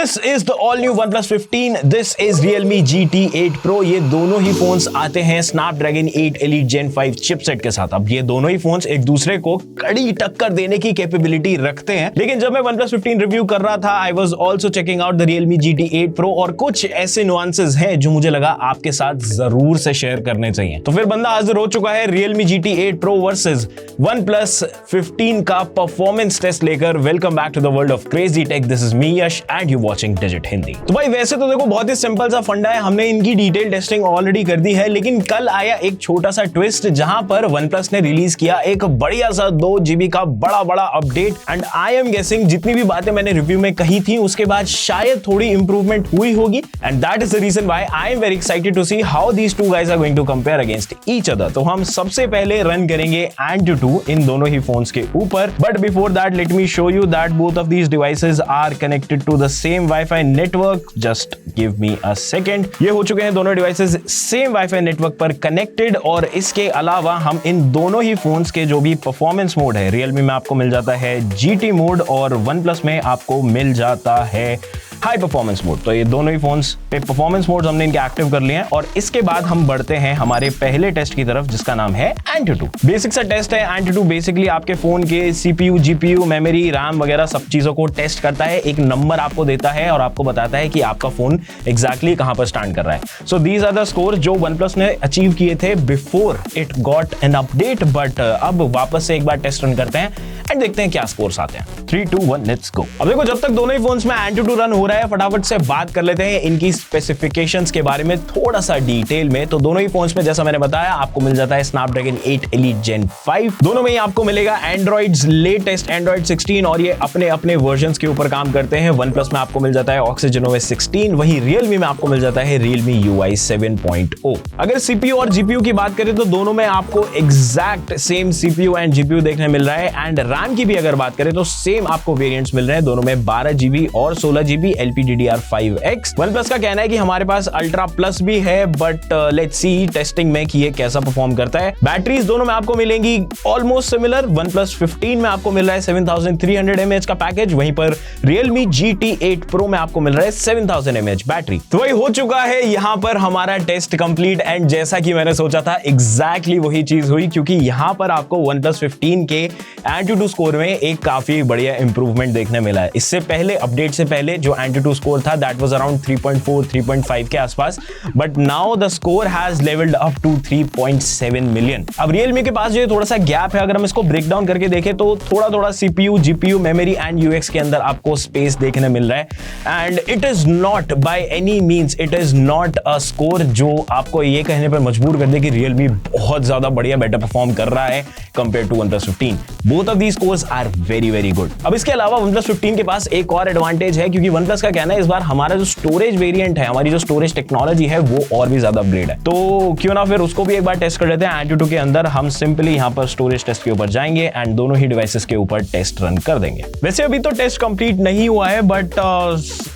This is the all new OnePlus 15. This is Realme GT 8 Pro. ये दोनों ही phones आते हैं Snapdragon 8 Elite Gen 5 चिपसेट के साथ। अब ये दोनों ही फोन्स एक दूसरे को कड़ी टक्कर देने की कैपेबिलिटी रखते हैं। लेकिन जब मैं OnePlus 15 रिव्यू कर रहा था, I was also checking out the Realme GT 8 Pro और कुछ ऐसे नुआंसेस हैं जो मुझे लगा आपके साथ जरूर से शेयर करने चाहिए। तो फिर बंदा हाजिर हो चुका है Realme GT 8 Pro versus OnePlus 15 का परफॉर्मेंस टेस्ट लेकर। Welcome back to the world of crazy tech. This is me Yash and you watching Digit Hindi. तो भाई वैसे तो देखो बहुत ही सिंपल सा फंडा है, हमने इनकी डिटेल टेस्टिंग ऑलरेडी कर दी है, लेकिन कल आया एक छोटा सा ट्विस्ट जहां पर OnePlus ने रिलीज किया एक बढ़िया सा 2 GB का बड़ा update. And I am guessing जितनी भी बातें मैंने रिव्यू में कही थी उसके बाद शायद थोड़ी इंप्रूवमेंट हुई होगी, and that is the reason why I am very excited to see how these two guys are going to compare against each other. तो हम सबसे पहले रन करेंगे AnTuTu इन दोनों ही फोन्स के ऊपर, but before that let me show you that both of these devices are connected to the same wifi network. Just give me a second. ये हो चुके हैं दोनों डिवाइसेस सेम वाईफाई नेटवर्क पर कनेक्टेड, और इसके अलावा हम इन दोनों ही फोन्स के जो भी परफॉर्मेंस मोड है, Realme में आपको मिल जाता है GT मोड और OnePlus में आपको मिल जाता है हाई परफॉर्मेंस मोड। तो ये दोनों ही फोन्स पे परफॉर्मेंस मोड्स हमने इनके एक्टिव कर लिए हैं, और इसके बाद हम बढ़ते हैं हमारे पहले टेस्ट की तरफ जिसका नाम है AnTuTu। बेसिक सा टेस्ट है। AnTuTu बेसिकली आपके फोन के CPU, GPU, मेमोरी, RAM वगैरह सब चीजों को टेस्ट करता है, एक नंबर आपको देता है और आपको बताता है कि आपका फोन एग्जैक्टली कहां पर स्टैंड कर रहा है। So these are the score जो OnePlus ने अचीव किए थे before it got an update, but अब वापस से एक बार टेस्ट रन करते हैं एंड देखते हैं क्या स्कोर्स आते हैं। 3, 2, 1 लेट्स गो। अब देखो जब तक दोनों ही फोन्स में AnTuTu रन हो रहा है, फटाफट से बात कर लेते हैं इनकी स्पेसिफिकेशंस के बारे में थोड़ा सा डिटेल में। तो दोनों ही फोन्स में जैसा मैंने बताया आपको मिल जाता है Snapdragon 8 Elite Gen 5। दोनों में ही आपको मिलेगा Android's लेटेस्ट Android 16, और ये अपने अपने वर्जन्स के ऊपर काम करते हैं। OnePlus में आपको मिल जाता है OxygenOS 16, वहीं Realme में आपको मिल जाता है Realme UI 7.0। अगर CPU और GPU की बात करें तो दोनों में आपको exact same CPU and GPU देखने मिल रहा है, एंड RAM की भी अगर बात करें तो सेम आपको वेरिएंट्स मिल रहे हैं, दोनों में 12 GB और 16 GB LPDDR5X। OnePlus का कहना है कि हमारे पास अल्ट्रा प्लस भी है, बट लेट्स सी टेस्टिंग में कि ये कैसा परफॉर्म करता है। बैटरीज दोनों में आपको मिलेंगी ऑलमोस्ट सिमिलर। OnePlus 15 में आपको मिल रहा है 7300 mAh का पैकेज, वहीं पर Realme GT 8 Pro में आपको मिल रहा है 7000 mAh बैटरी। तो वही हो चुका है यहां पर हमारा टेस्ट कंप्लीट, एंड जैसा कि मैंने सोचा था एग्जैक्टली वही चीज हुई, क्योंकि यहां पर आपको OnePlus 15 के AnTuTu स्कोर में एक काफी बढ़िया इंप्रूवमेंट देखने मिला है। इससे पहले अपडेट से पहले जो AnTuTu स्कोर था दैट वाज अराउंड 3.4 3.5 के आसपास, but now the score has levelled up to 3.7 million. अब Realme के पास जो थोड़ा सा गैप है, अगर हम इसको ब्रेक डाउन करके देखें तो थोड़ा CPU, GPU, memory and UX के अंदर आपको स्पेस देखने मिल रहा है, and it is not by any means, it is not a score जो आपको ये कहने पर मजबूर कर दे कि Realme बहुत ज्यादा बढ़िया बेटर परफॉर्म कर रहा है compare to OnePlus 15। Both of these scores are very good. अब इसके अलावा OnePlus 15 के पास एक और एडवांटेज है, क्योंकि OnePlus का कहना है इस बार हमारा जो स्टोरेज वेरिएंट है, हमारी जो स्टोरेज टेक्नोलॉजी है वो और भी ज्यादा अपग्रेड है। तो क्यों ना फिर उसको भी एक बार टेस्ट कर लेते हैं। AnTuTu के अंदर हम सिंपली यहां पर स्टोरेज टेस्ट के ऊपर जाएंगे एंड दोनों ही डिवाइसेस के ऊपर टेस्ट रन कर देंगे। वैसे अभी तो टेस्ट कंप्लीट नहीं हुआ है, बट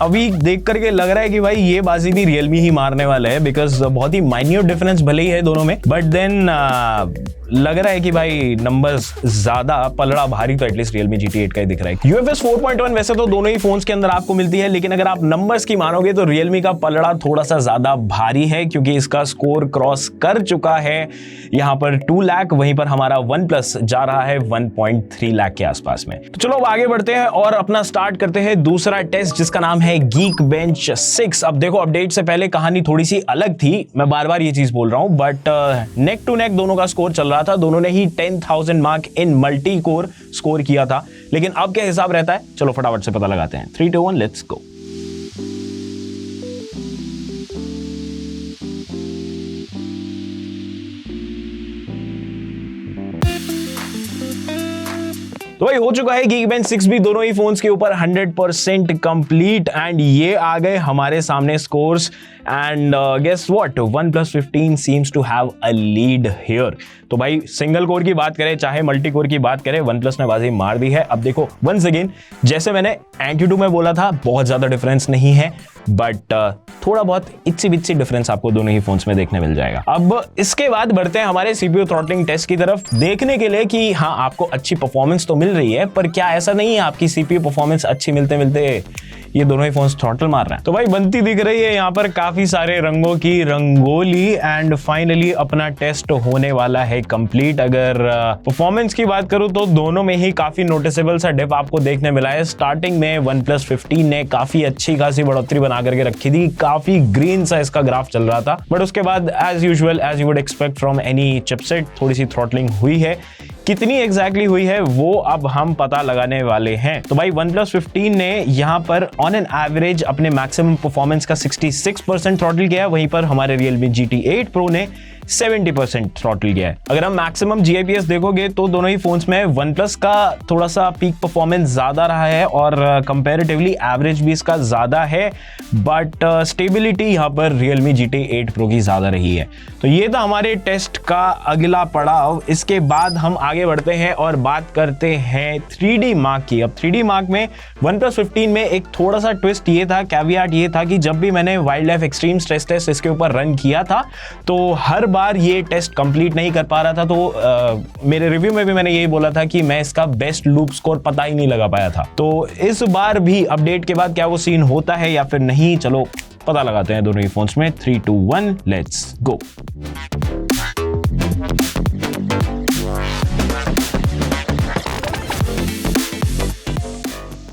अभी देख करके लग रहा है कि भाई ये बाजी भी Realme ही मारने वाला है, बिकॉज बहुत ही माइन्यूट डिफरेंस भले ही है दोनों में, बट देन लग रहा है कि भाई नंबर्स ज्यादा पलड़ा भारी तो एटलीस्ट Realme GT 8 का ही दिख रहा है। UFS 4.1 वैसे तो दोनों ही फोन्स के अंदर आपको मिलती है, लेकिन अगर आप नंबर्स की मानोगे तो Realme का पलड़ा थोड़ा सा ज्यादा भारी है, क्योंकि इसका स्कोर क्रॉस कर चुका है यहां पर 2 लाख, वहीं पर हमारा OnePlus जा रहा है 1.3 लाख के आसपास में। तो चलो अब आगे बढ़ते हैं और अपना स्टार्ट करते हैं दूसरा टेस्ट जिसका नाम है GeekBench 6। अब देखो अपडेट से पहले कहानी थोड़ी सी अलग थी, मैं बार बार ये चीज बोल रहा हूं, बट नेक टू नेक दोनों का स्कोर चल रहा था। दोनों ने ही 10,000 mark in multi core score किया था, लेकिन अब क्या हिसाब रहता है चलो फटाफट से पता लगाते हैं। 3, 2, 1 लेट्स गो। तो भाई हो चुका है GeekBench 6 भी दोनों ही फोन्स के ऊपर 100% कंप्लीट, एंड ये आ गए हमारे सामने scores, and guess what, OnePlus 15 seems to have a lead here. तो भाई सिंगल कोर की बात करें चाहे मल्टी कोर की बात करें, OnePlus ने बाजी मार दी है। अब देखो वंस अगेन जैसे मैंने AnTuTu में बोला था बहुत ज्यादा डिफरेंस नहीं है, बट थोड़ा बहुत इच्छी बिच्छी डिफरेंस आपको दोनों ही फोन्स में देखने मिल जाएगा। अब इसके बाद बढ़ते हैं हमारे सीपीयू थ्रॉटलिंग टेस्ट की तरफ, देखने के लिए कि हाँ आपको अच्छी परफॉर्मेंस तो मिल रही है, पर क्या ऐसा नहीं है आपकी सीपीयू परफॉर्मेंस अच्छी मिलते मिलते ये दोनों ही फोन्स थ्रॉटल मार रहे हैं। तो भाई बनती दिख रही है यहाँ पर काफी सारे रंगों की रंगोली, एंड फाइनली अपना टेस्ट होने वाला है कंप्लीट। अगर परफॉर्मेंस की बात करूं तो दोनों में ही काफी नोटिसेबल सा डिप आपको देखने मिला है। स्टार्टिंग में OnePlus 15 ने काफी अच्छी खासी बढ़ोतरी बना करके रखी थी, काफी ग्रीन सा इसका ग्राफ चल रहा था, बट उसके बाद as usual as you would expect from any chipset थोड़ी सी थ्रॉटलिंग हुई है। कितनी एग्जैक्टली हुई है वो अब हम पता लगाने वाले हैं। तो भाई OnePlus 15 ने यहाँ पर ऑन एन एवरेज अपने मैक्सिमम परफॉर्मेंस का 66% थ्रॉटल किया है, वहीं पर हमारे Realme GT 8 Pro ने 70% थ्रॉटल किया है। अगर हम मैक्सिमम GIPS देखोगे तो दोनों ही फोन्स में OnePlus का थोड़ा सा पीक परफॉर्मेंस ज्यादा रहा है और कंपैरेटिवली एवरेज भी इसका ज्यादा है, बट स्टेबिलिटी यहाँ पर Realme GT 8 Pro की ज्यादा रही है। तो ये था हमारे टेस्ट का अगला पड़ाव। इसके बाद हम आगे बढ़ते हैं और बात करते हैं 3D मार्क की। अब 3D मार्क में OnePlus 15 में एक थोड़ा सा ट्विस्ट ये था, कैवियाट ये था कि जब भी मैंने wild life extreme stress test इसके ऊपर रन किया था तो हर बार ये टेस्ट कंप्लीट नहीं कर पा रहा था। तो मेरे रिव्यू में भी मैंने यही बोला था कि मैं इसका बेस्ट लूप स्कोर पता ही नहीं लगा पाया था। तो इस बार भी अपडेट के बाद क्या वो सीन होता है या फिर नहीं, चलो पता लगाते हैं दोनों ही फोन्स में। 3, 2, 1 लेट्स गो।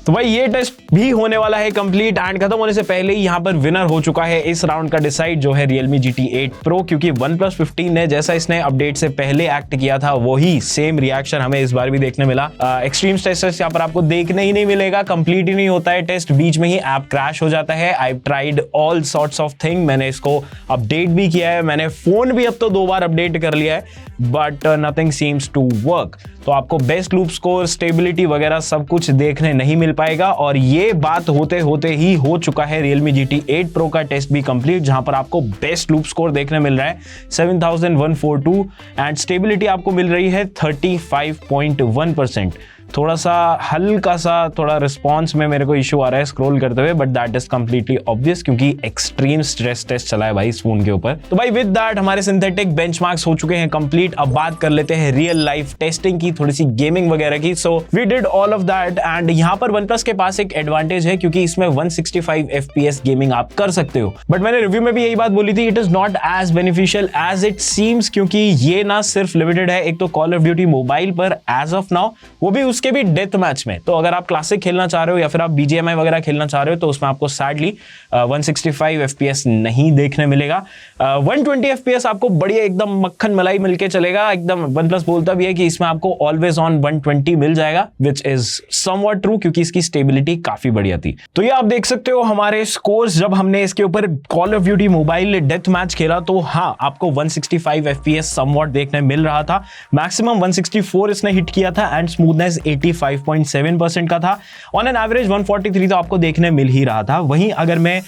तो भाई ये टेस्ट भी होने वाला है कंप्लीट, एंड खत्म होने से पहले ही यहाँ पर विनर हो चुका है इस राउंड का डिसाइड, जो है Realme GT 8 Pro, क्योंकि OnePlus 15 ने जैसा इसने अपडेट से पहले एक्ट किया था वही सेम रिएक्शन हमें इस बार भी देखने मिला। एक्सट्रीम टेस्ट यहाँ पर आपको देखने ही नहीं मिलेगा, कंप्लीट ही नहीं होता है टेस्ट, बीच में ही ऐप क्रैश हो जाता है। I tried all sorts of thing, मैंने इसको अपडेट भी किया है, मैंने फोन भी अब तो 2 बार अपडेट कर लिया है, but nothing seems to work. तो आपको बेस्ट लूप स्कोर, स्टेबिलिटी वगैरह सब कुछ देखने नहीं मिल पाएगा। और ये बात होते होते ही हो चुका है Realme GT 8 Pro का टेस्ट भी कंप्लीट, जहां पर आपको बेस्ट लूप स्कोर देखने मिल रहा है 7142 एंड स्टेबिलिटी आपको मिल रही है 35.1%। थोड़ा सा हल्का सा थोड़ा रिस्पॉन्स में मेरे को इशू आ रहा है स्क्रॉल करते हुए, but that is completely obvious क्योंकि एक्सट्रीम स्ट्रेस टेस्ट चला है भाई इस फोन के ऊपर। तो भाई विद दैट हमारे सिंथेटिक बेंचमार्क्स हो चुके हैं कंप्लीट। अब बात कर लेते हैं रियल लाइफ टेस्टिंग की, थोड़ी सी गेमिंग वगैरह की। So we did all of that, and यहाँ पर OnePlus के पास एक एडवांटेज है क्योंकि इसमें 165 FPS गेमिंग आप कर सकते हो, बट मैंने रिव्यू में भी यही बात बोली थी, it is not as beneficial as it seems, क्योंकि ये ना सिर्फ लिमिटेड है एक तो कॉल ऑफ ड्यूटी मोबाइल पर एज ऑफ नाउ, वो भी उसके भी डेथ मैच में। तो अगर आप क्लासिक खेलना चाह रहे हो या फिर आप BGMI वगैरह खेलना चाह रहे हो तो उसमें आपको सैडली 165 FPS नहीं देखने मिलेगा। 120 FPS आपको बढ़िया एकदम मक्खन मलाई मिलके चलेगा एकदम। OnePlus बोलता भी है कि इसमें आपको ऑलवेज ऑन 120 मिल जाएगा, विच इज समवॉट ट्रू क्योंकि इसकी स्टेबिलिटी काफी बढ़िया थी। तो ये आप देख सकते हो हमारे स्कोर्स जब हमने इसके ऊपर call of Duty mobile death match खेला, तो हाँ आपको 165 FPS समवॉट देखने मिल रहा था। मैक्सिमम 164 इसने हिट किया था एंड स्मूथनेस 85.7% का था। ऑन एन एवरेज 143 तो आपको देखने मिल ही रहा था। वहीं अगर मैं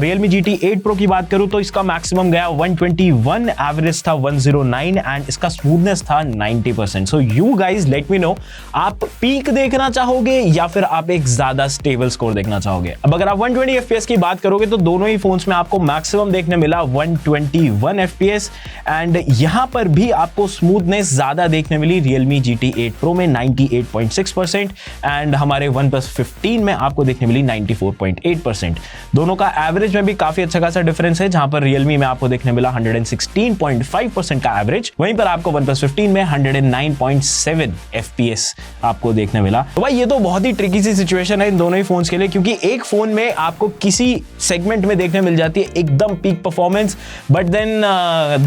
Realme GT 8 Pro की बात करूं तो इसका मैक्सिमम गया 121, एवरेज था 109 एंड इसका स्मूथनेस था 90%। So you guys let me know, आप पीक देखना चाहोगे या फिर आप एक ज्यादा स्टेबल स्कोर देखना चाहोगे। अब अगर आप 120 FPS की बात करोगे तो दोनों ही फोन्स में आपको मैक्सिमम देखने मिला 121 FPS एंड यहां पर भी आपको स्मूथनेस ज्यादा देखने मिली Realme GT 8 Pro में 98.6% एंड हमारे OnePlus 15 में आपको देखने मिली 94.8%। दोनों का एवरेज में भी काफी अच्छा खासा डिफरेंस है, जहां पर Realme में आपको देखने मिला 116.5% का एवरेज, वहीं पर आपको OnePlus 15 में 109.7 FPS आपको देखने मिला। तो भाई ये तो बहुत ही ट्रिकी सी सिचुएशन है इन दोनों ही फोन्स के लिए, क्योंकि एक फोन में आपको किसी सेगमेंट में देखने मिल जाती है एकदम पीक परफॉर्मेंस, बट देन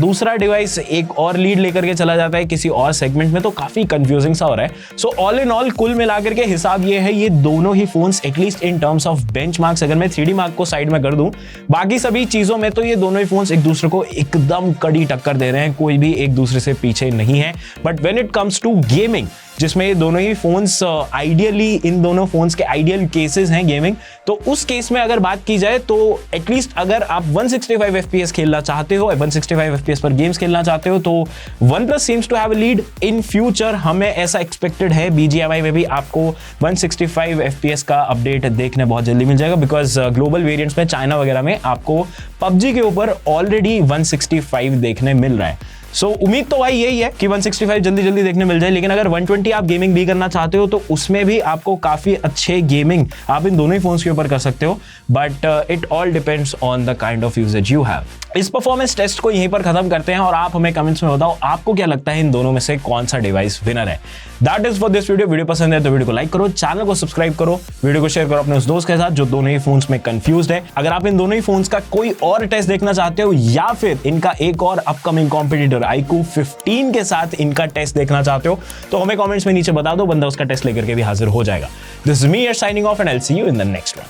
दूसरा डिवाइस एक और लीड लेकर के चला जाता है किसी और सेगमेंट में, तो काफी कंफ्यूजिंग सा हो रहा है। सो ऑल इन ऑल कुल मिलाकर के हिसाब ये है, ये दोनों ही phones at least in terms of benchmarks, अगर मैं 3D मार्क को साइड में कर दूं, बाकी सभी चीजों में तो ये दोनों ही फोन्स एक दूसरे को एकदम कड़ी टक्कर दे रहे हैं, कोई भी एक दूसरे से पीछे नहीं है। But when it comes to gaming, जिसमें ये दोनों ही फोन्स आइडियली, इन दोनों फोन्स के आइडियल केसेस हैं गेमिंग। तो उस केस में अगर बात की जाए तो एटलीस्ट अगर आप 165 FPS खेलना चाहते हो, 165 FPS पर गेम्स खेलना चाहते हो, तो OnePlus seems to have a lead in future। हमें ऐसा एक्सपेक्टेड है BGMI में भी आपको 165 FPS का अपडेट देखने बहुत जल्दी मिल जाएगा, बिकॉज ग्लोबल वेरिएंट्स में चाइना वगैरह में आपको PUBG के ऊपर ऑलरेडी 165 देखने मिल रहा है। सो उम्मीद तो भाई यही है कि 165 जल्दी जल्दी देखने मिल जाए, लेकिन अगर 120 आप गेमिंग भी करना चाहते हो तो उसमें भी आपको काफी अच्छे गेमिंग आप इन दोनों ही फोन्स के ऊपर कर सकते हो, but it all depends on the kind of usage you have. इस परफॉर्मेंस टेस्ट को यहीं पर खत्म करते हैं और आप हमें कमेंट्स में बताओ आपको क्या लगता है इन दोनों में से कौन सा डिवाइस विनर है। That is for this video. Video पसंद है तो वीडियो को लाइक करो, चैनल को सब्सक्राइब करो, वीडियो को शेयर करो अपने उस दोस्त के साथ जो दोनों ही फोन्स में कंफ्यूज्ड है। अगर आप इन दोनों ही फोन्स का कोई और टेस्ट देखना चाहते हो या फिर इनका एक और अपकमिंग कॉम्पिटिटर iQOO 15 के साथ इनका टेस्ट देखना चाहते हो तो हमें कमेंट्स में नीचे बता दो, बंदा उसका टेस्ट लेकर के भी हाजिर हो जाएगा। This is me signing off and I will see you in the next one.